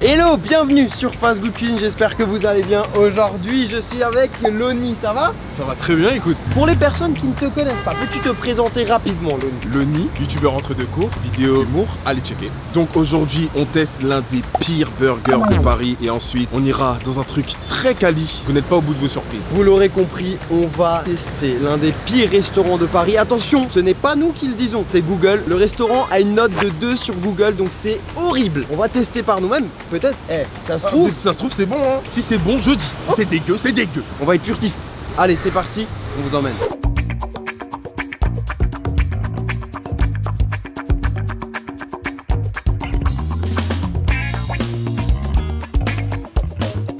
Hello, bienvenue sur Fast Good Cuisine, j'espère que vous allez bien. Aujourd'hui, je suis avec Loni, ça va? Ça va très bien, écoute. Pour les personnes qui ne te connaissent pas, peux-tu te présenter rapidement, Loni? Loni, youtubeur entre deux cours, vidéo humour, allez checker. Donc aujourd'hui, on teste l'un des pires burgers de Paris et ensuite, on ira dans un truc très quali. Vous n'êtes pas au bout de vos surprises. Vous l'aurez compris, on va tester l'un des pires restaurants de Paris. Attention, ce n'est pas nous qui le disons, c'est Google. Le restaurant a une note de 2 sur Google, donc c'est horrible. On va tester par nous-mêmes. Peut-être, ça se trouve. Si ça se trouve, c'est bon, hein. Si c'est bon, je dis. Si c'est dégueu, c'est dégueu. On va être furtif. Allez, c'est parti, on vous emmène.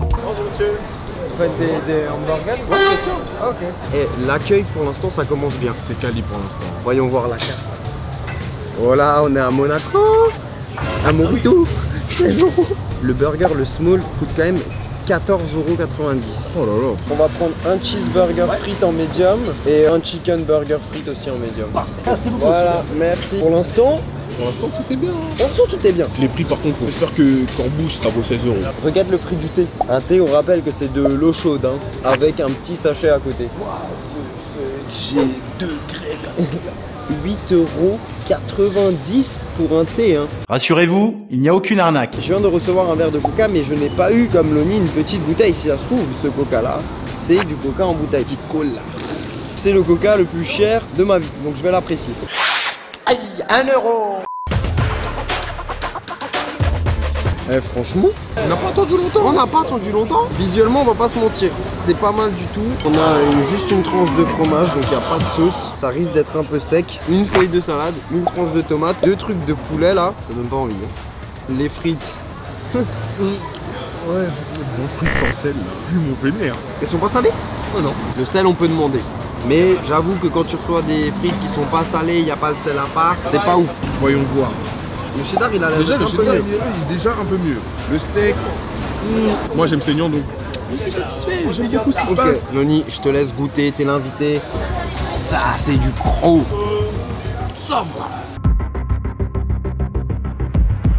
Bonjour monsieur. Vous faites des hamburgers? Ouais, bien sûr. Ok. Et l'accueil pour l'instant ça commence bien. C'est quali pour l'instant. Voyons voir la carte. Voilà, on est à Monaco. À Morito. 16 €. Le burger, le small, coûte quand même 14,90 €. Oh là là. On va prendre un cheeseburger frites en médium et un chicken burger frites aussi en médium. Merci beaucoup. Voilà, merci. Pour l'instant, Tout est bien. pour l'instant tout est bien. Les prix par contre, j'espère que qu'en bouche ça vaut 16 €. Regarde le prix du thé. Un thé, on rappelle que c'est de l'eau chaude, hein, avec un petit sachet à côté. What the fuck, j'ai 2 grecs. 8,90 € pour un thé, hein. Rassurez-vous, il n'y a aucune arnaque. Je viens de recevoir un verre de coca, mais je n'ai pas eu, comme Loni, une petite bouteille. Si ça se trouve, ce coca-là, c'est du coca en bouteille. Du cola. C'est le coca le plus cher de ma vie, donc je vais l'apprécier. Aïe, 1 €. Eh, franchement, On n'a pas attendu longtemps. on n'a pas attendu longtemps. Visuellement, on va pas se mentir, c'est pas mal du tout. On a juste une tranche de fromage, donc il n'y a pas de sauce. Ça risque d'être un peu sec. Une feuille de salade, une tranche de tomate, 2 trucs de poulet là. Ça donne pas envie. Hein. Les frites. Ouais, bon frites sans sel, ils m'ont vénère. Elles sont pas salées? Oh non. Le sel, on peut demander. Mais j'avoue que quand tu reçois des frites qui sont pas salées, il n'y a pas le sel à part, c'est pas ouf. Voyons voir. Le cheddar, il a l'air Déjà, d'être le un peu cheddar, mieux. il est déjà un peu mieux. Le steak, moi j'aime saignant donc je suis satisfait, j'aime beaucoup ce qui se Ok, passe. Loni, je te laisse goûter, t'es l'invité. Ça, c'est du croc. Ça va.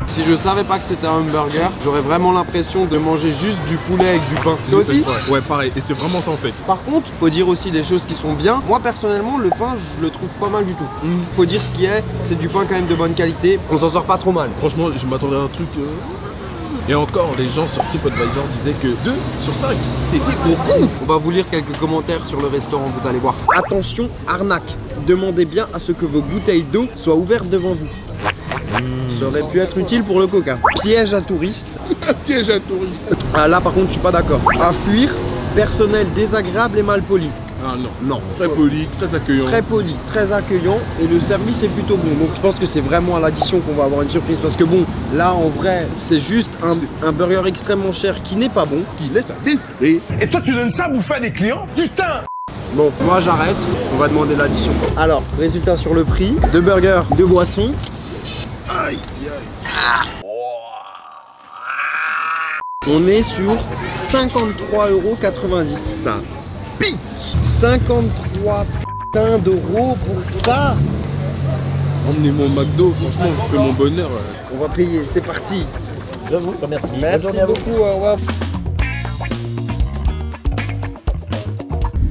Si je savais pas que c'était un hamburger, j'aurais vraiment l'impression de manger juste du poulet avec du pain. Toi aussi? Ouais, pareil, et c'est vraiment ça en fait. Par contre, faut dire aussi des choses qui sont bien. Moi personnellement, le pain, je le trouve pas mal du tout. Faut dire ce qui est, c'est du pain quand même de bonne qualité. On s'en sort pas trop mal. Franchement, je m'attendais à un truc. Et encore, les gens sur TripAdvisor disaient que 2 sur 5, c'était beaucoup. On va vous lire quelques commentaires sur le restaurant, vous allez voir. Attention, arnaque. Demandez bien à ce que vos bouteilles d'eau soient ouvertes devant vous. Ça aurait pu être utile pour le coca. Piège à touristes. Piège à touristes. Ah, là par contre, je suis pas d'accord. À fuir, personnel désagréable et mal poli. Ah non, non. Très poli, très accueillant. Très poli, très accueillant et le service est plutôt bon. Donc je pense que c'est vraiment à l'addition qu'on va avoir une surprise parce que bon, là en vrai, c'est juste un burger extrêmement cher qui n'est pas bon. Qui laisse à désirer. Et toi, tu donnes ça à bouffer à des clients? Putain! Bon, moi j'arrête, on va demander l'addition. Alors, résultat sur le prix, 2 burgers, 2 boissons. Aïe, aïe. On est sur 53,90 €. Ça pique. 53 putain d'euros pour ça. Emmenez mon McDo, franchement, vous ferez mon bonheur. On va payer, c'est parti. J'avoue, merci. Merci beaucoup, au revoir.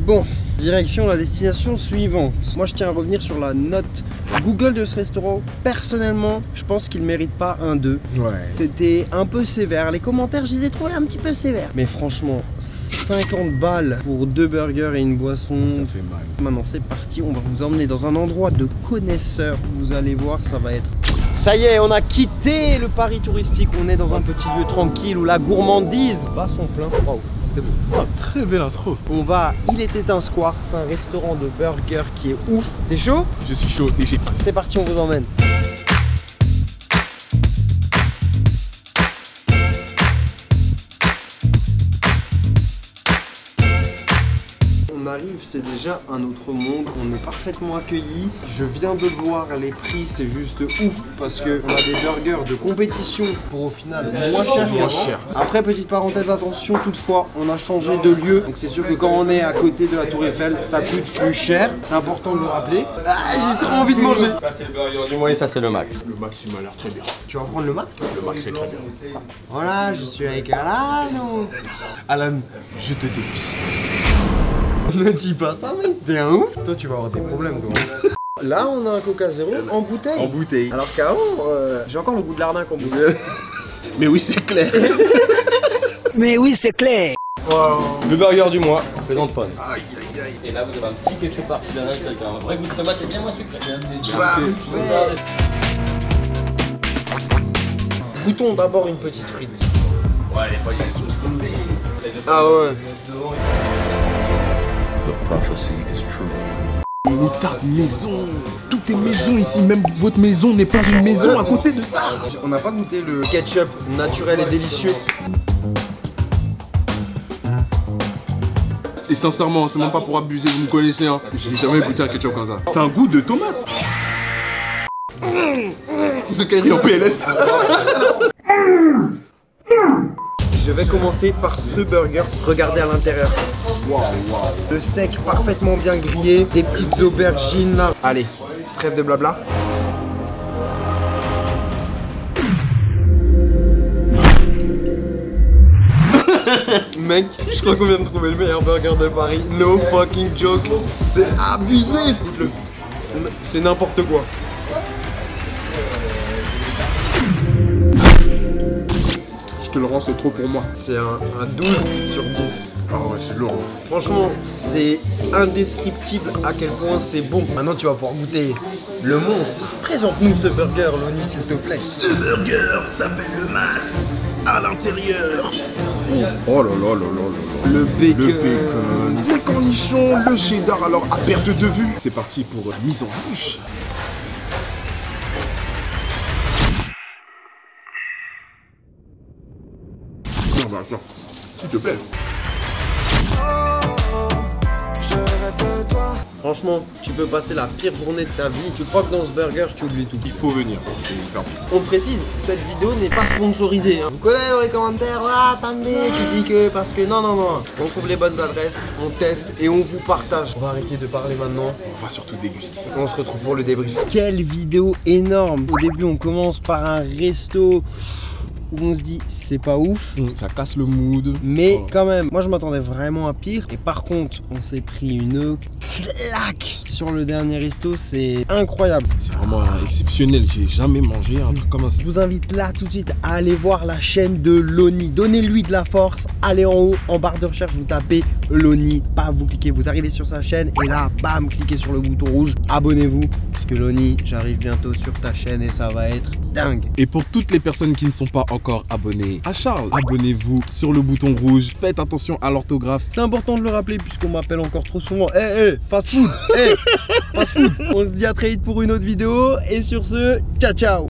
Bon, direction la destination suivante. Moi je tiens à revenir sur la note Google de ce restaurant. Personnellement, je pense qu'il mérite pas un 2. Ouais. C'était un peu sévère. Les commentaires, je les ai trouvés un petit peu sévères. Mais franchement, 50 balles pour 2 burgers et une boisson. Ça fait mal. Maintenant c'est parti, on va vous emmener dans un endroit de connaisseurs. Vous allez voir, ça va être... Ça y est, on a quitté le Paris touristique. On est dans un petit lieu tranquille où la gourmandise bat son plein. Waouh, c'était beau. Oh, très belle intro. On va, il était un square, c'est un restaurant de burgers qui est ouf. T'es chaud? Je suis chaud et j'ai faim. C'est parti, on vous emmène. On arrive c'est déjà un autre monde. On est parfaitement accueillis. Je viens de le voir, les prix, c'est juste ouf parce que on a des burgers de compétition pour au final moins cher qu'avant. Après, petite parenthèse, attention, toutefois, on a changé de lieu. Donc c'est sûr que quand on est à côté de la Tour Eiffel, ça coûte plus cher. C'est important de le rappeler. Ah, j'ai trop envie de manger. Ça c'est le burger du mois et ça c'est le max. Le max il m'a l'air très bien. Tu vas prendre le max? Le max c'est très bien. Voilà, je suis avec Alan. Alan, je te défie. Ne dis pas ça, mec. T'es un ouf. Toi, tu vas avoir des problèmes, toi. Là, on a un Coca Zéro en bouteille. En bouteille. Alors qu'avant, j'ai encore le goût de l'arnaque en bouteille. Mais oui, c'est clair. Mais oui, c'est clair. Wow. Le burger du mois, présente Pone. Aïe, aïe, aïe. Et là vous avez un petit ketchup artisanal avec un vrai goût de tomate et bien moins sucré. Goûtons d'abord une petite frite. Ouais, les feuilles elles sont tombées. Ah ouais. Une étape maison. Tout est maison ici. Même votre maison n'est pas une maison à côté de ça. On n'a pas goûté le ketchup naturel et délicieux. Et sincèrement, c'est même pas pour abuser, vous me connaissez, hein. J'ai jamais goûté un ketchup comme ça. C'est un goût de tomate. Ce Kairi en PLS. Je vais commencer par ce burger. Regardez à l'intérieur. Waouh. Le steak parfaitement bien grillé, des petites aubergines là. Allez, trêve de blabla. Mec, je crois qu'on vient de trouver le meilleur burger de Paris. No fucking joke. C'est abusé. Écoute-le. C'est n'importe quoi. Je te le rends, c'est trop pour moi. C'est un 12 sur 10. Ah ouais, c'est lourd. Franchement, c'est indescriptible à quel point c'est bon. Maintenant, tu vas pouvoir goûter le monstre. Présente-nous ce burger, Loni, s'il te plaît. Ce burger s'appelle le Max. À l'intérieur. Oh là là là là là. Le bacon. Le bacon, les cornichons, le cheddar, alors à perte de vue. C'est parti pour mise en bouche. Non, attends, s'il te plaît. Franchement, tu peux passer la pire journée de ta vie. Tu crois que dans ce burger, tu oublies tout. Il faut venir, c'est hyper bien. On précise, cette vidéo n'est pas sponsorisée. Hein. Vous connaissez dans les commentaires, ah, attendez, tu dis que parce que non. On trouve les bonnes adresses, on teste et on vous partage. On va arrêter de parler maintenant. On va surtout déguster. On se retrouve pour le débrief. Quelle vidéo énorme. Au début, on commence par un resto où on se dit c'est pas ouf, Ça casse le mood. mais quand même, moi je m'attendais vraiment à pire. Et par contre, on s'est pris une claque sur le dernier resto, c'est incroyable. C'est vraiment exceptionnel, j'ai jamais mangé un truc comme ça. Je vous invite là tout de suite à aller voir la chaîne de Loni. Donnez-lui de la force, allez en haut, en barre de recherche, vous tapez Loni, paf, vous cliquez, vous arrivez sur sa chaîne et là, bam, cliquez sur le bouton rouge, abonnez-vous. Parce que Loni, j'arrive bientôt sur ta chaîne et ça va être dingue. Et pour toutes les personnes qui ne sont pas encore abonnées à Charles, abonnez-vous sur le bouton rouge, faites attention à l'orthographe. C'est important de le rappeler puisqu'on m'appelle encore trop souvent. Fast food, fast food. On se dit à très vite pour une autre vidéo et sur ce, ciao ciao.